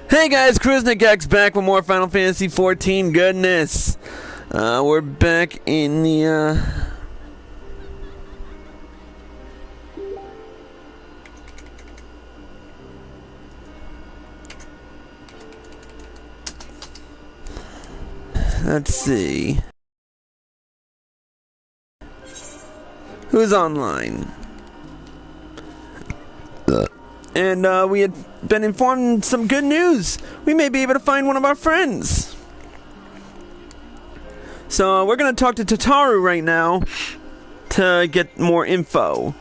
Hey guys, Kruznikx back with more Final Fantasy XIV goodness. We're back in the, let's see. Who's online? And we had been informed some good news. We may be able to find one of our friends. So we're going to talk to Tataru right now to get more info.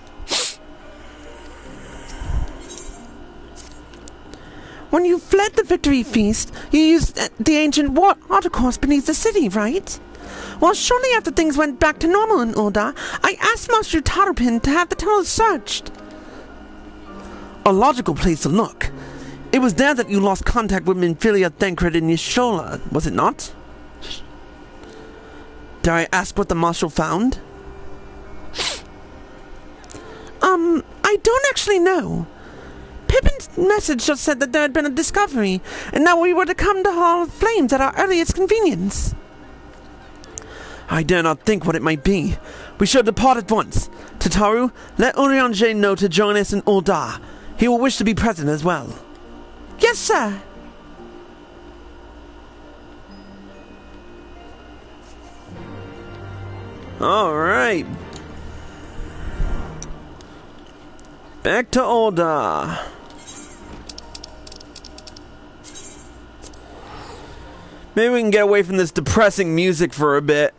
When you fled the victory feast, you used the ancient watercourse beneath the city, right? Well, shortly after things went back to normal in Ul'dah, I asked Master Tarupin to have the tunnel searched. A logical place to look. It was there that you lost contact with Minfilia, Thancred, and Y'shola, was it not? Dare I ask what the Marshal found? I don't actually know. Pippin's message just said that there had been a discovery, and that we were to come to Hall of Flames at our earliest convenience. I dare not think what it might be. We shall depart at once. Tataru, let Urianger know to join us in Ul'dah. He will wish to be present as well. Yes, sir. Alright. Back to Ul'dah. Maybe we can get away from this depressing music for a bit.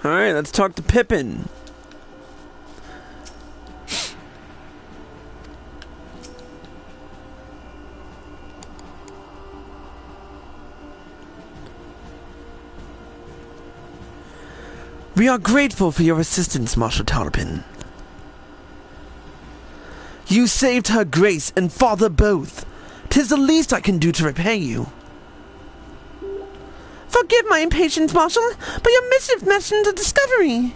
Alright, let's talk to Pippin. We are grateful for your assistance, Marshal Tarupin. You saved her grace and father both. 'Tis the least I can do to repay you. Forgive my impatience, Marshal, but your missive mentioned a discovery.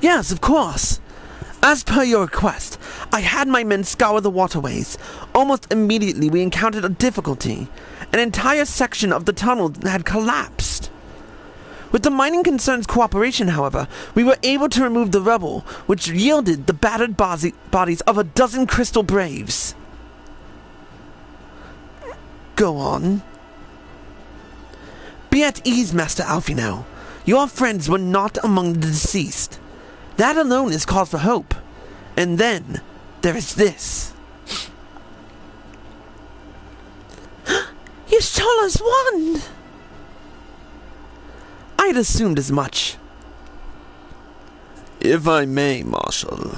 Yes, of course. As per your request, I had my men scour the waterways. Almost immediately we encountered a difficulty. An entire section of the tunnel had collapsed. With the mining concern's cooperation, however, we were able to remove the rubble, which yielded the battered bodies of a dozen crystal braves. Go on. Be at ease, Master Alfino. Your friends were not among the deceased. That alone is cause for hope. And then, there is this. Y'shola's wand! I had assumed as much. If I may, Marshal.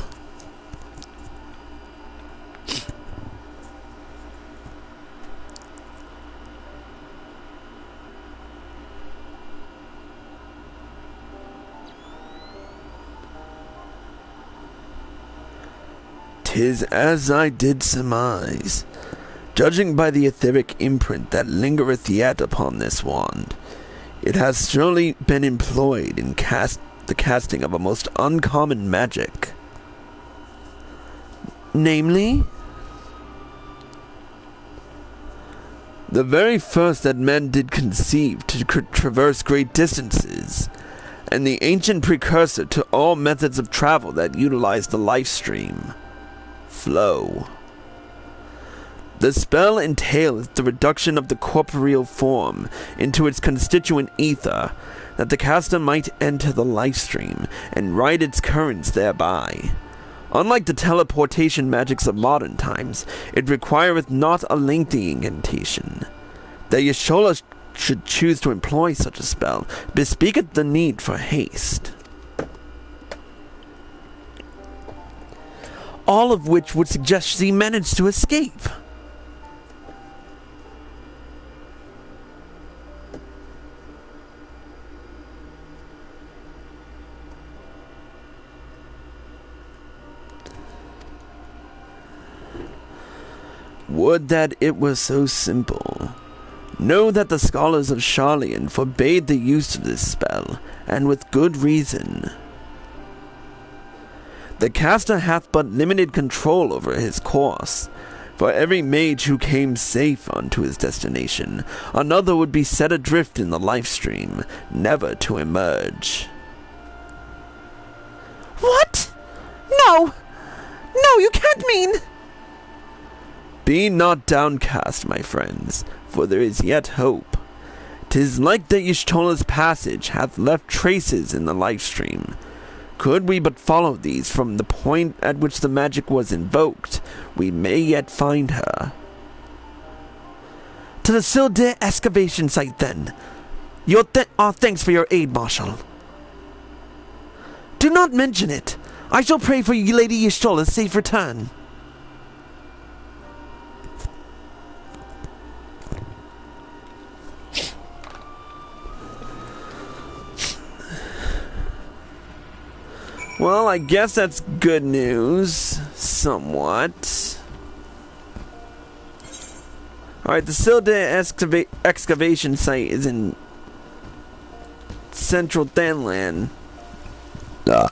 "'Tis as I did surmise. Judging by the etheric imprint that lingereth yet upon this wand, it has surely been employed in the casting of a most uncommon magic." Namely? The very first that men did conceive to traverse great distances, and the ancient precursor to all methods of travel that utilize the life stream. Flow. The spell entails the reduction of the corporeal form into its constituent ether, that the caster might enter the life stream and ride its currents thereby. Unlike the teleportation magics of modern times, it requireth not a lengthy incantation. That Y'shola should choose to employ such a spell bespeaketh the need for haste. all of which would suggest she managed to escape. Would that it were so simple. Know that the scholars of Scion forbade the use of this spell, and with good reason. The caster hath but limited control over his course. For every mage who came safe unto his destination, another would be set adrift in the lifestream, never to emerge. What? No! No, you can't mean... Be not downcast, my friends, for there is yet hope. 'Tis like that Y'shtola's passage hath left traces in the lifestream. Could we but follow these from the point at which the magic was invoked, we may yet find her. To the Ul'dah excavation site, then. Our thanks for your aid, Marshal. Do not mention it. I shall pray for Lady Y'shtola's safe return. Well, I guess that's good news. Somewhat. Alright, the Ul'dah excavation site is in central Thanlan. The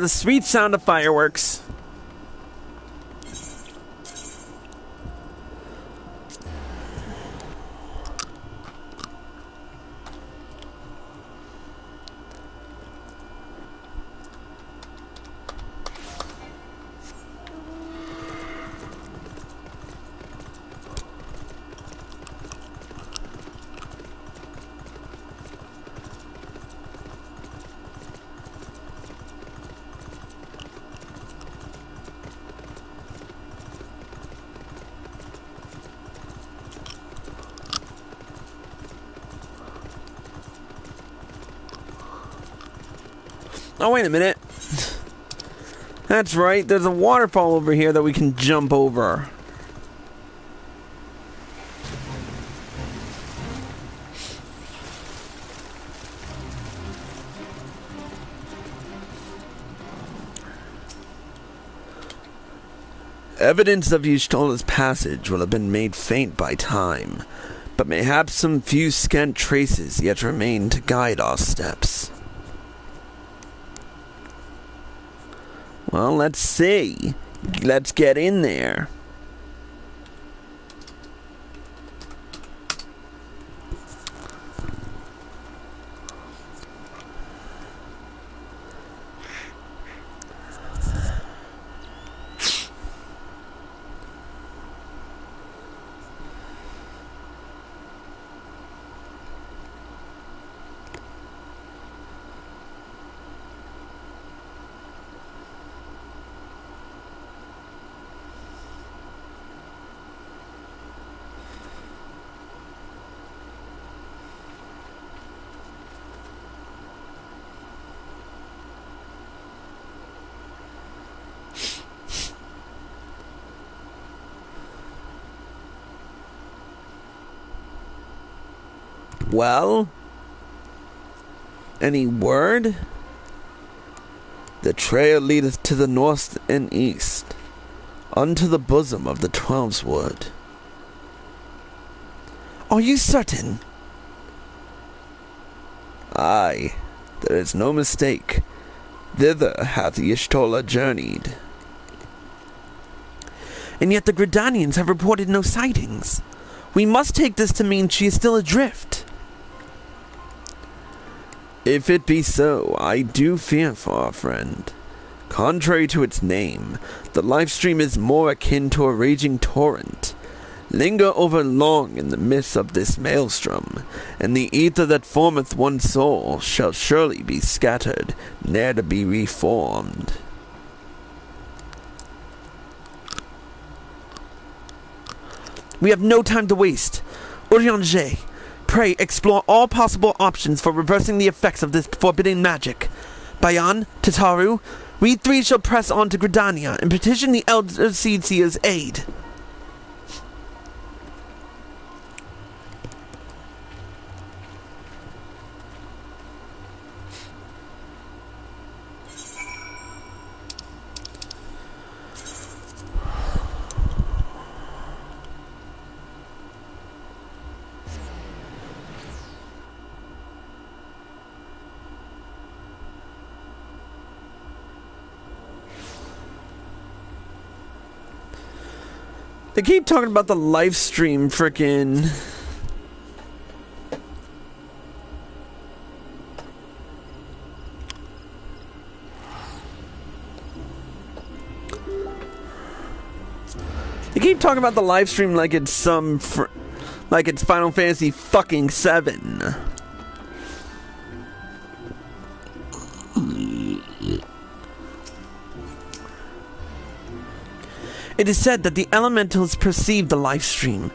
sweet sound of fireworks. Oh, wait a minute. That's right, there's a waterfall over here that we can jump over. Evidence of Y'shtola's passage will have been made faint by time, but mayhap some few scant traces yet remain to guide our steps. Well, let's see. Let's get in there. Well, any word? The trail leadeth to the north and east, unto the bosom of the Heavensward. Are you certain? Aye, there is no mistake. Thither hath Y'shtola journeyed. And yet the Gridanians have reported no sightings. We must take this to mean she is still adrift. If it be so, I do fear for our friend. Contrary to its name, the lifestream is more akin to a raging torrent. Linger over long in the midst of this maelstrom, and the ether that formeth one soul shall surely be scattered, ne'er to be reformed. We have no time to waste. Ul'dah, pray explore all possible options for reversing the effects of this forbidden magic. Bayan, Tataru, we three shall press on to Gridania and petition the Elder Seedseer's aid. They keep talking about the live stream frickin'. They keep talking about the live stream like it's like it's Final Fantasy fucking XIV. It is said that the elementals perceive the live stream.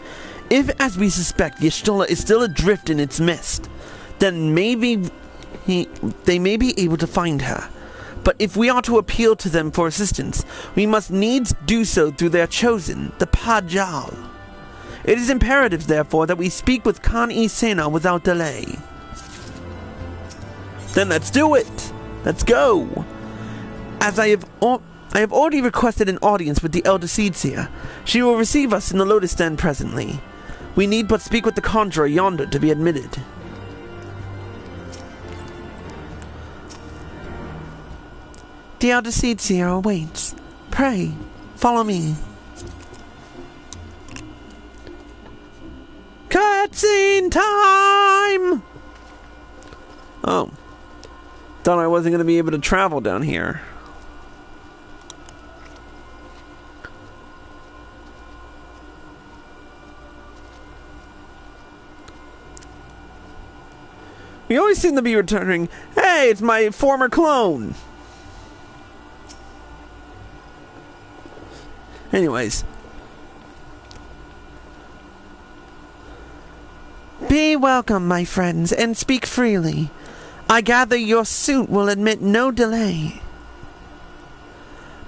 If, as we suspect, Y'shtola is still adrift in its mist, then maybe they may be able to find her. But if we are to appeal to them for assistance, we must needs do so through their chosen, the Pajal. It is imperative, therefore, that we speak with Khan-e Sena without delay. Then let's do it! Let's go! As I have already requested an audience with the Elder Seedseer. She will receive us in the Lotus Den presently. We need but speak with the conjurer yonder to be admitted. The Elder Seedseer awaits. Pray, follow me. Cutscene time! Oh. Thought I wasn't going to be able to travel down here. We always seem to be returning. Hey, it's my former clone. Anyways. Be welcome, my friends, and speak freely. I gather your suit will admit no delay.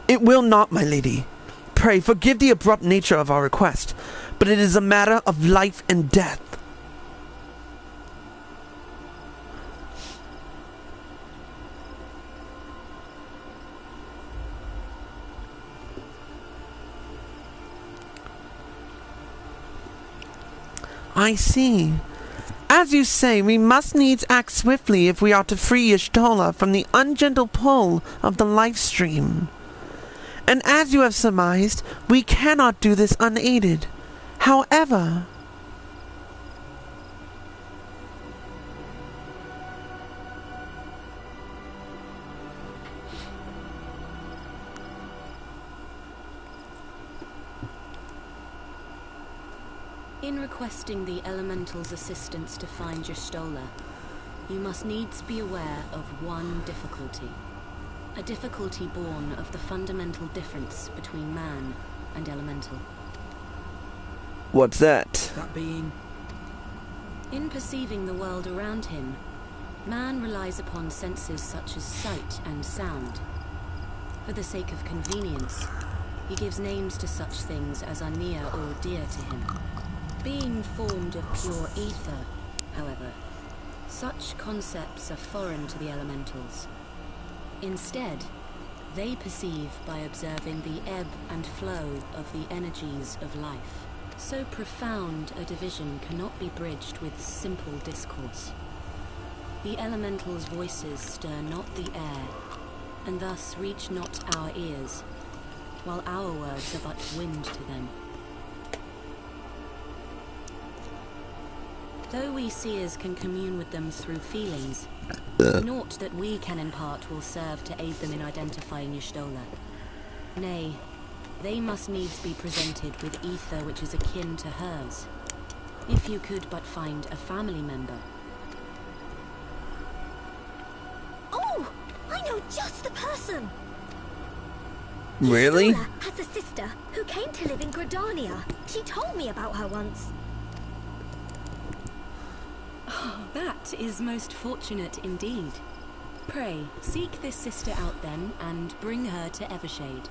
It will not, my lady. Pray forgive the abrupt nature of our request, but it is a matter of life and death. I see. As you say, we must needs act swiftly if we are to free Y'shtola from the ungentle pull of the life stream. And as you have surmised, we cannot do this unaided. However... In requesting the Elemental's assistance to find Y'shtola, you must needs be aware of one difficulty. A difficulty born of the fundamental difference between man and Elemental. What's that? That being... In perceiving the world around him, man relies upon senses such as sight and sound. For the sake of convenience, he gives names to such things as are near or dear to him. Being formed of pure ether, however, such concepts are foreign to the Elementals. Instead, they perceive by observing the ebb and flow of the energies of life. So profound a division cannot be bridged with simple discourse. The Elementals' voices stir not the air, and thus reach not our ears, while our words are but wind to them. Though we seers can commune with them through feelings, naught that we can impart will serve to aid them in identifying Y'shtola. Nay, they must needs be presented with ether which is akin to hers. If you could but find a family member. Oh! I know just the person! Really? Y'shtola has a sister who came to live in Gridania. She told me about her once. Oh, that is most fortunate indeed. Pray, seek this sister out then, and bring her to Evershade.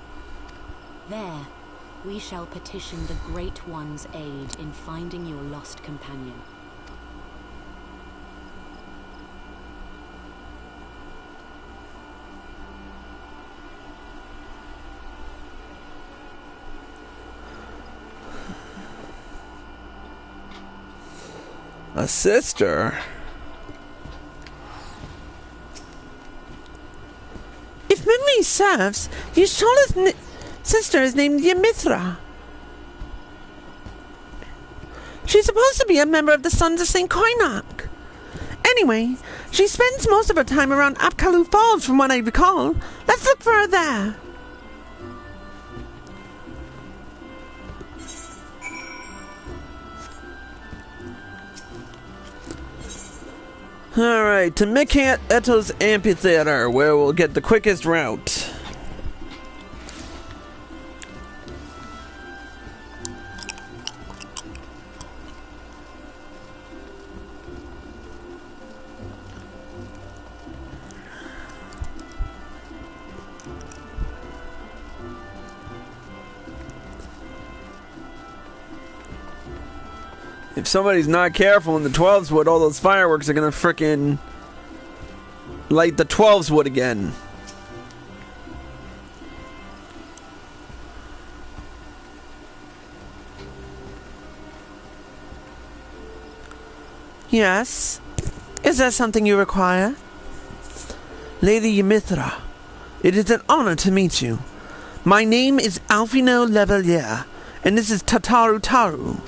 There, we shall petition the Great One's aid in finding your lost companion. A sister? If memory serves, Yashona's sister is named Ymithra. She's supposed to be a member of the Sons of St. Koinak. Anyway, she spends most of her time around Apkalu Falls from what I recall. Let's look for her there. Alright, to Mikat Eto's Amphitheater, where we'll get the quickest route. If somebody's not careful in the 12s wood, all those fireworks are gonna frickin' light the 12s wood again. Yes? Is there something you require? Lady Ymithra, it is an honor to meet you. My name is Alfino Levelier, and this is Tataru Taru.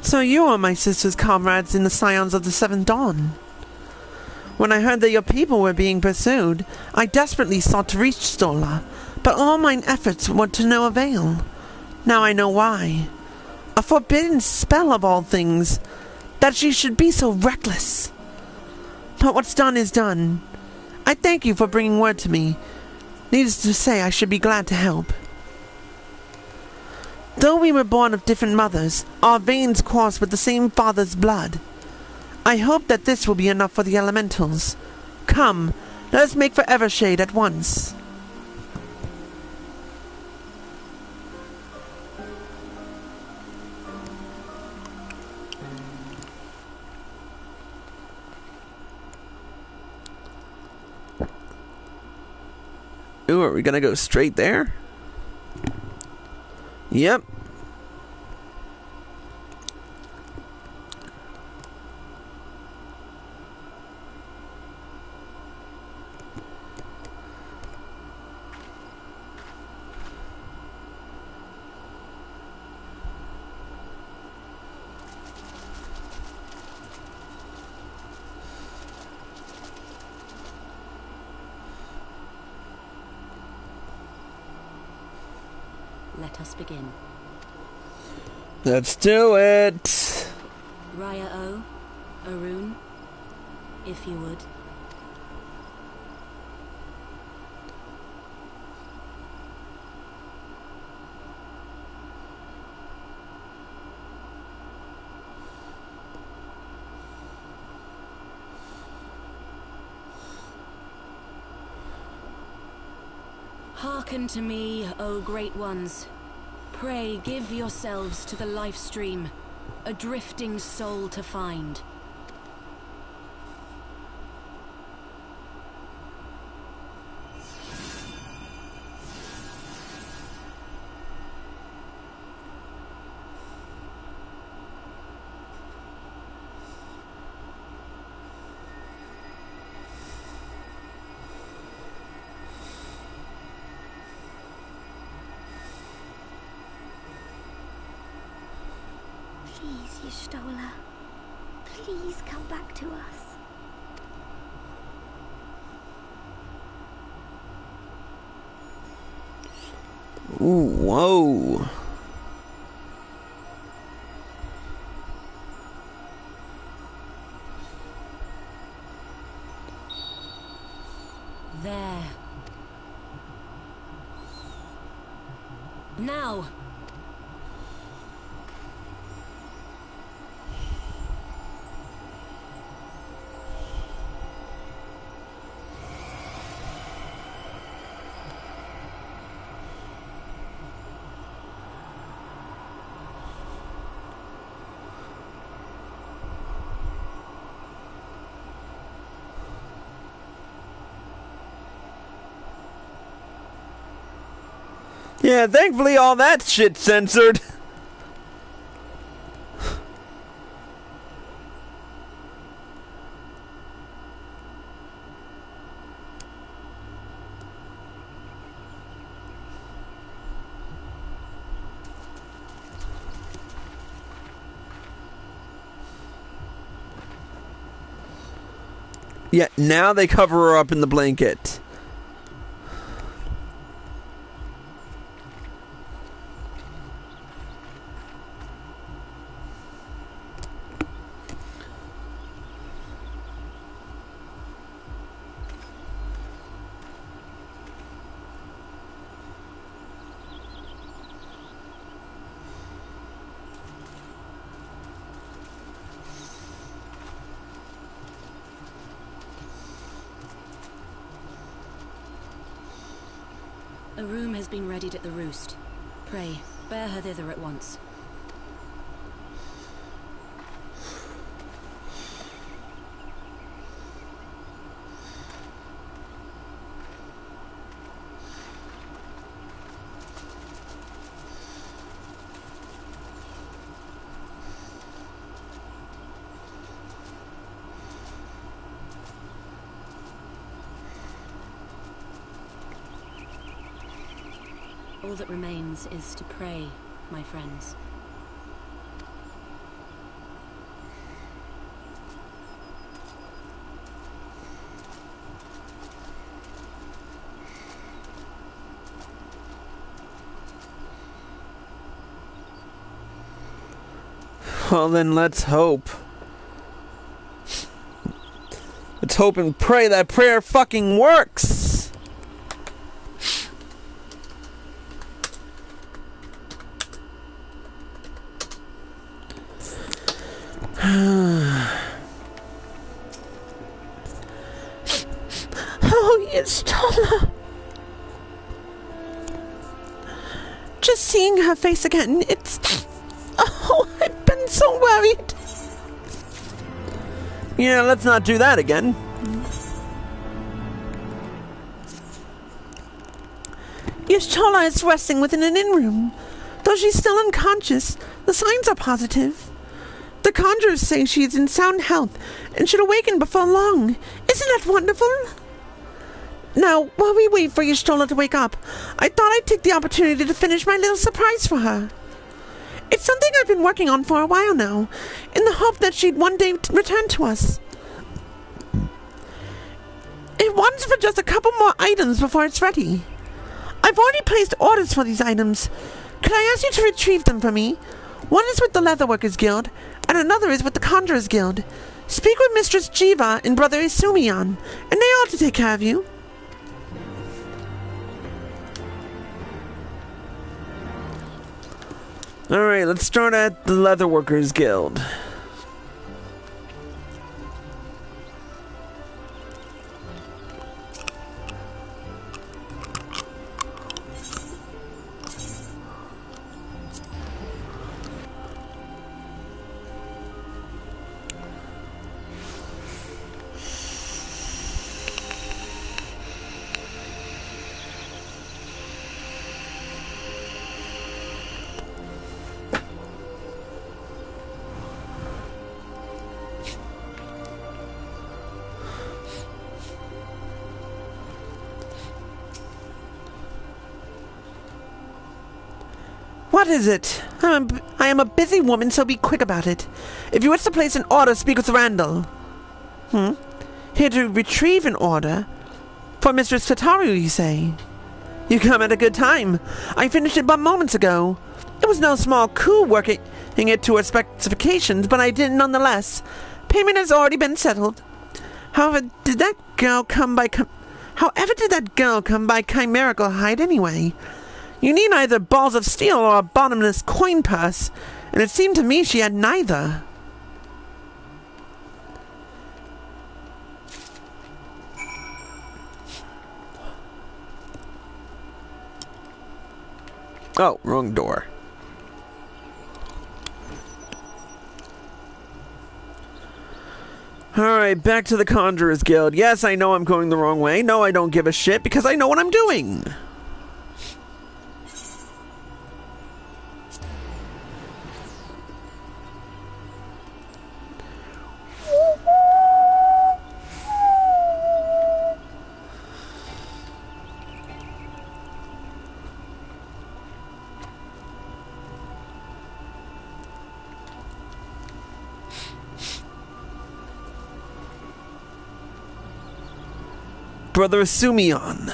So you are my sister's comrades in the Scions of the Seventh Dawn. When I heard that your people were being pursued, I desperately sought to reach Stola, but all mine efforts were to no avail. Now I know why. A forbidden spell of all things, that she should be so reckless. But what's done is done. I thank you for bringing word to me. Needless to say, I should be glad to help. Though we were born of different mothers, our veins course with the same father's blood. I hope that this will be enough for the elementals. Come, let us make for Evershade at once. Ooh, are we gonna go straight there? Yep. Let us begin. Let's do it. Raya O, Arun, if you would. Hearken to me, O great ones. Pray give yourselves to the life stream, a drifting soul to find. Please, Y'shtola. Please come back to us. Ooh, whoa. There. Now! Yeah, thankfully all that shit's censored. Yeah, now they cover her up in the blanket. A room has been readied at the roost. Pray, bear her thither at once. All that remains is to pray, my friends. Well, then let's hope. Let's hope and pray that prayer fucking works. Oh, Y'shtola. Just seeing her face again, it's... Oh, I've been so worried. Yeah, let's not do that again. Y'shtola is resting within an inn room. Though she's still unconscious, the signs are positive. The conjurers say she is in sound health and should awaken before long. Isn't that wonderful? Now, while we wait for Y'shtola to wake up, I thought I'd take the opportunity to finish my little surprise for her. It's something I've been working on for a while now, in the hope that she'd one day return to us. It wants for just a couple more items before it's ready. I've already placed orders for these items. Could I ask you to retrieve them for me? One is with the Leatherworkers Guild, and another is with the Conjurers Guild. Speak with Mistress Jiva and Brother Isumion, and they ought to take care of you. Alright, let's start at the Leatherworkers Guild. What is it? I am a busy woman, so be quick about it. If you wish to place an order, speak with Randall. Here to retrieve an order? For Mistress Tataru, you say? You come at a good time. I finished it but moments ago. It was no small coup working it to her specifications, but I did nonetheless. Payment has already been settled. However, did that girl come by chimerical hide anyway? You need either balls of steel or a bottomless coin purse, and it seemed to me she had neither. Oh, wrong door. Alright, back to the Conjurer's Guild. Yes, I know I'm going the wrong way. No, I don't give a shit because I know what I'm doing. Brother Scion.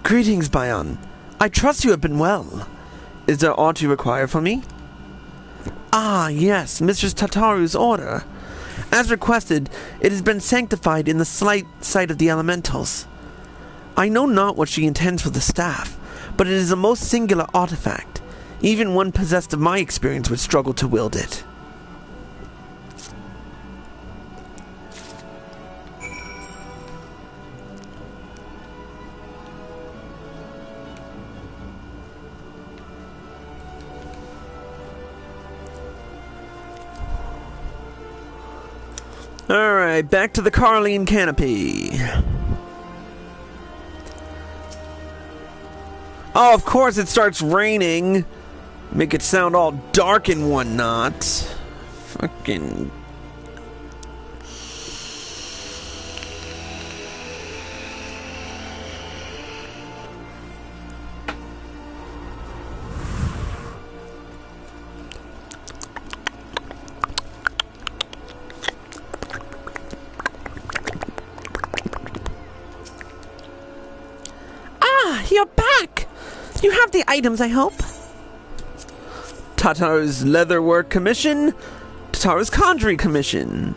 Greetings, Bion. I trust you have been well. Is there aught you require from me? Ah, yes, Mistress Tataru's order. As requested, it has been sanctified in the slight sight of the elementals. I know not what she intends for the staff, but it is a most singular artifact. Even one possessed of my experience would struggle to wield it. Alright, back to the Carline Canopy. Oh, of course it starts raining. Make it sound all dark and whatnot. Fucking... You're back! You have the items, I hope? Tataru's leatherwork commission, Tataru's conjuring commission.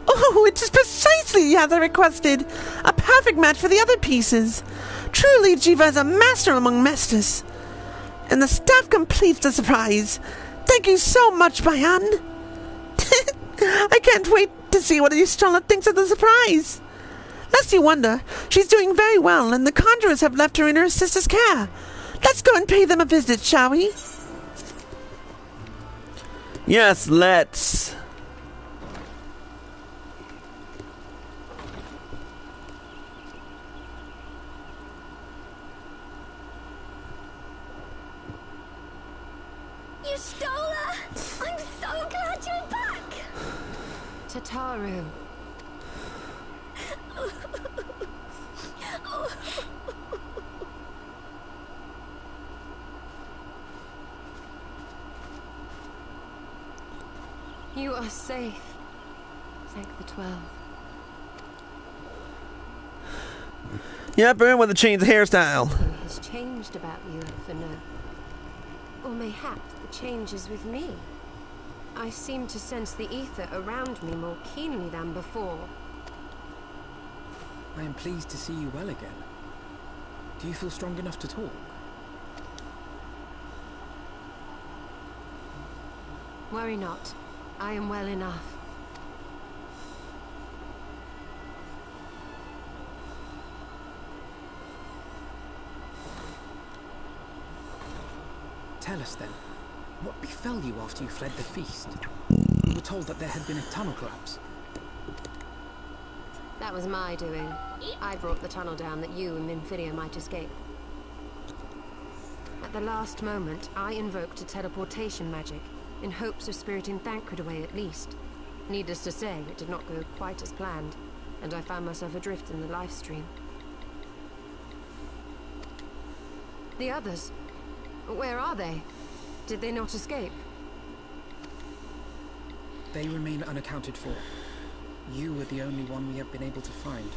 Oh, it is precisely as I requested! A perfect match for the other pieces! Truly, Jiva is a master among masters! And the staff completes the surprise! Thank you so much, Bayan! I can't wait to see what Ystrella thinks of the surprise! Lest you wonder, she's doing very well, and the conjurers have left her in her sister's care. Let's go and pay them a visit, shall we? Yes, let's. Ystrella! I'm so glad you're back! Tataru. You are safe. Thank the 12. Yep, everyone with the chains hairstyle. Something has changed about you, Elfina. Or mayhaps the change is with me. I seem to sense the ether around me more keenly than before. I am pleased to see you well again. Do you feel strong enough to talk? Worry not. I am well enough. Tell us then, what befell you after you fled the feast? We were told that there had been a tunnel collapse. That was my doing. I brought the tunnel down that you and Minfidia might escape. At the last moment, I invoked a teleportation magic, in hopes of spiriting Thancred away at least. Needless to say, it did not go quite as planned, and I found myself adrift in the life stream. The others? Where are they? Did they not escape? They remain unaccounted for. You were the only one we have been able to find.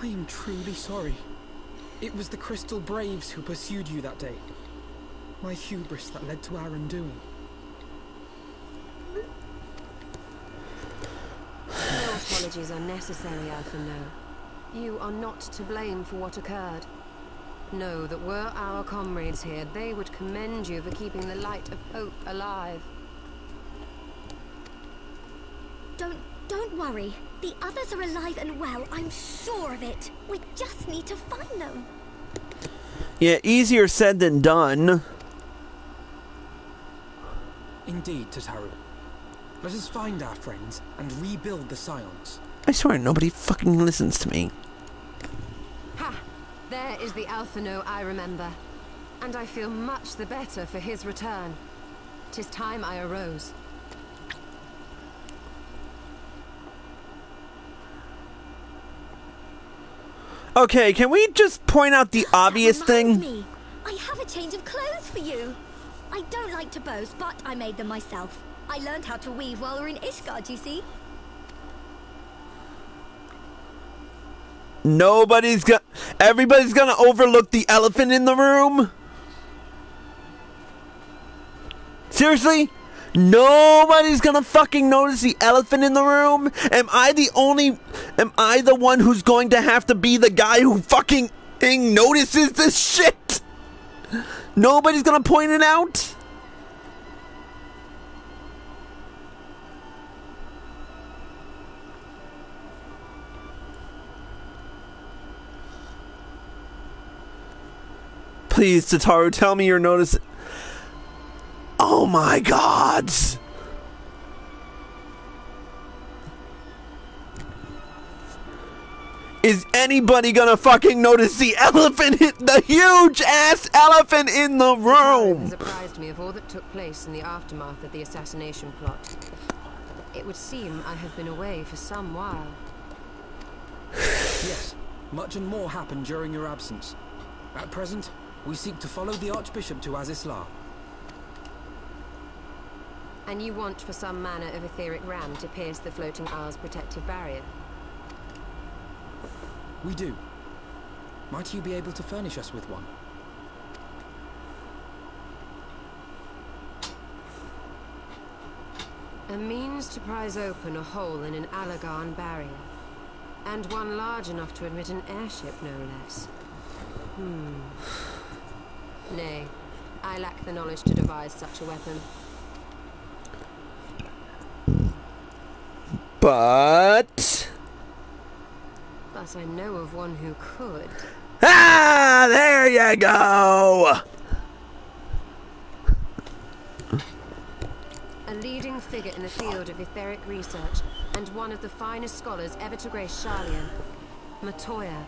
I am truly sorry. It was the Crystal Braves who pursued you that day. My hubris that led to our undoing. No apologies are necessary, Alphino. You are not to blame for what occurred. Know that were our comrades here, they would commend you for keeping the light of hope alive. Don't worry. The others are alive and well, I'm sure of it. We just need to find them. Yeah, easier said than done. Indeed, Tataru. Let us find our friends and rebuild the Scions. I swear nobody fucking listens to me. Ha! There is the Alphino I remember. And I feel much the better for his return. 'Tis time I arose. Okay, can we just point out the obvious thing? Me. I have a change of clothes for you. I don't like to boast, but I made them myself. I learned how to weave while we were in Ishgard, you see. Everybody's gonna overlook the elephant in the room? Seriously? Nobody's gonna fucking notice the elephant in the room? Am I the one who's going to have to be the guy who fucking notices this shit? Nobody's gonna point it out? Please, Tataru, tell me you're noticing. Oh my god! Is anybody gonna fucking notice the elephant, the huge ass elephant in the room? It surprised me of all that took place in the aftermath of the assassination plot. It would seem I have been away for some while. Yes, much and more happened during your absence. At present, we seek to follow the Archbishop to Azisla. And you want for some manner of etheric ram to pierce the floating isle's protective barrier? We do. Might you be able to furnish us with one? A means to prise open a hole in an Alagarn barrier. And one large enough to admit an airship, no less. Nay, I lack the knowledge to devise such a weapon. But I know of one who could. Ah, there you go! A leading figure in the field of etheric research, and one of the finest scholars ever to grace Scion. Matoya,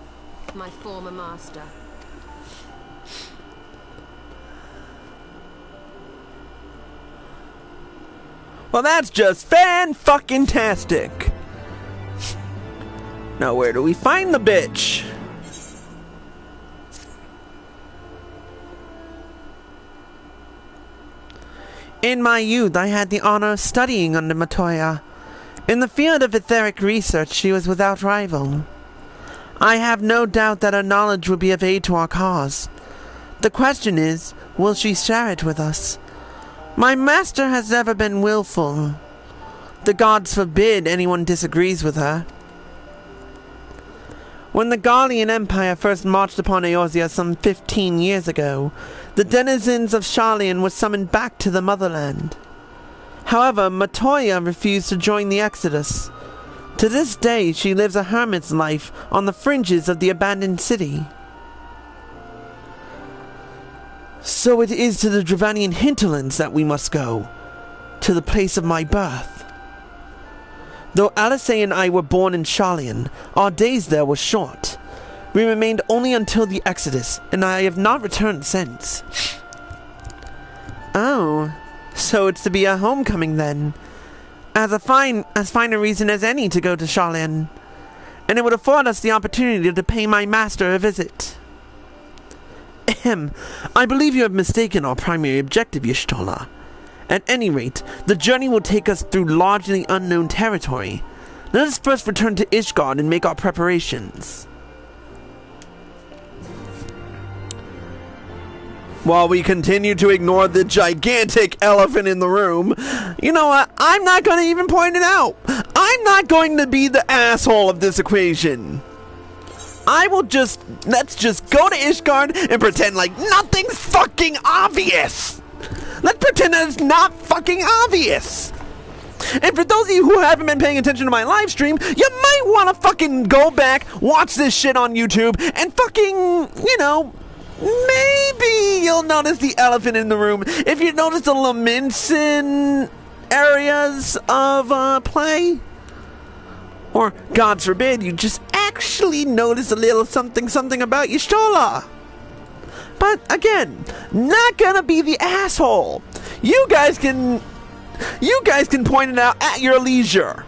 my former master. Well, that's just fan-fucking-tastic. Now, where do we find the bitch? In my youth, I had the honor of studying under Matoya. In the field of etheric research, she was without rival. I have no doubt that her knowledge will be of aid to our cause. The question is, will she share it with us? My master has never been willful. The gods forbid anyone disagrees with her. When the Gallian Empire first marched upon Eorzea some 15 years ago, the denizens of Sharlayan were summoned back to the motherland. However, Matoya refused to join the exodus. To this day, she lives a hermit's life on the fringes of the abandoned city. So it is to the Dravanian hinterlands that we must go, to the place of my birth. Though Alice and I were born in Sharlayan, our days there were short. We remained only until the Exodus, and I have not returned since. Oh, so it's to be a homecoming then. As fine a reason as any to go to Sharlayan. And it would afford us the opportunity to pay my master a visit. Ahem, I believe you have mistaken our primary objective, Y'shtola. At any rate, the journey will take us through largely unknown territory. Let us first return to Ishgard and make our preparations. While we continue to ignore the gigantic elephant in the room, you know what? I'm not going to even point it out. I'm I'm not going to be the asshole of this equation. Let's just go to Ishgard and pretend like nothing's fucking obvious. Let's pretend that it's not fucking obvious. And for those of you who haven't been paying attention to my live stream, you might want to fucking go back, watch this shit on YouTube, and fucking, maybe you'll notice the elephant in the room. If you notice the Laminson areas of play, or God forbid, you just actually notice a little something about Y'shtola. But again, not gonna be the asshole. You guys can point it out at your leisure.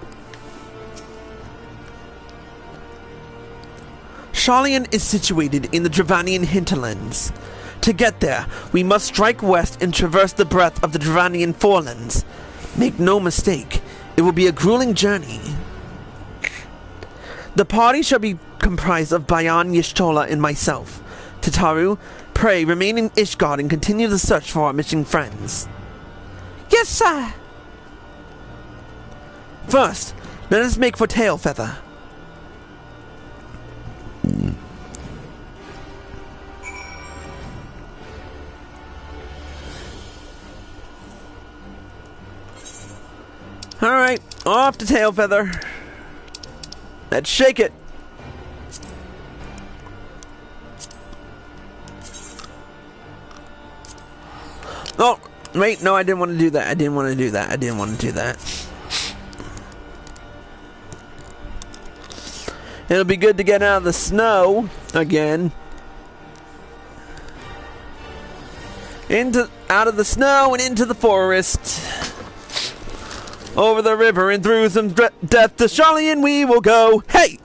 Scion is situated in the Dravanian hinterlands. To get there, we must strike west and traverse the breadth of the Dravanian forelands. Make no mistake, it will be a grueling journey. The party shall be comprised of Bayan, Y'shtola, and myself. Tataru, pray remain in Ishgard and continue the search for our missing friends. Yes, sir. First, let us make for Tailfeather. Alright, off to Tailfeather. Let's shake it. Oh, wait, no, I didn't want to do that. I didn't want to do that. It'll be good to get out of the snow again. Out of the snow and into the forest. Over the river and through some death to Scion we will go. Hey!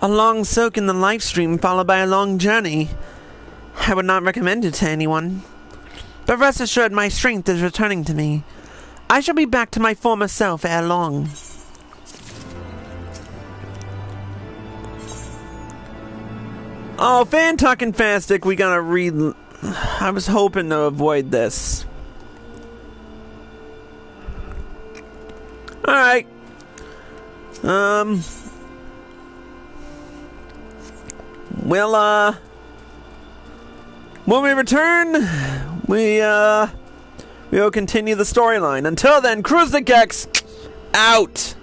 A long soak in the live stream followed by a long journey. I would not recommend it to anyone. But rest assured my strength is returning to me. I shall be back to my former self ere long. Oh, Fan-Talkin'-Fastic, we gotta read... I was hoping to avoid this. Alright. Well, when we return, we'll continue the storyline. Until then, Cruise the Gex, out!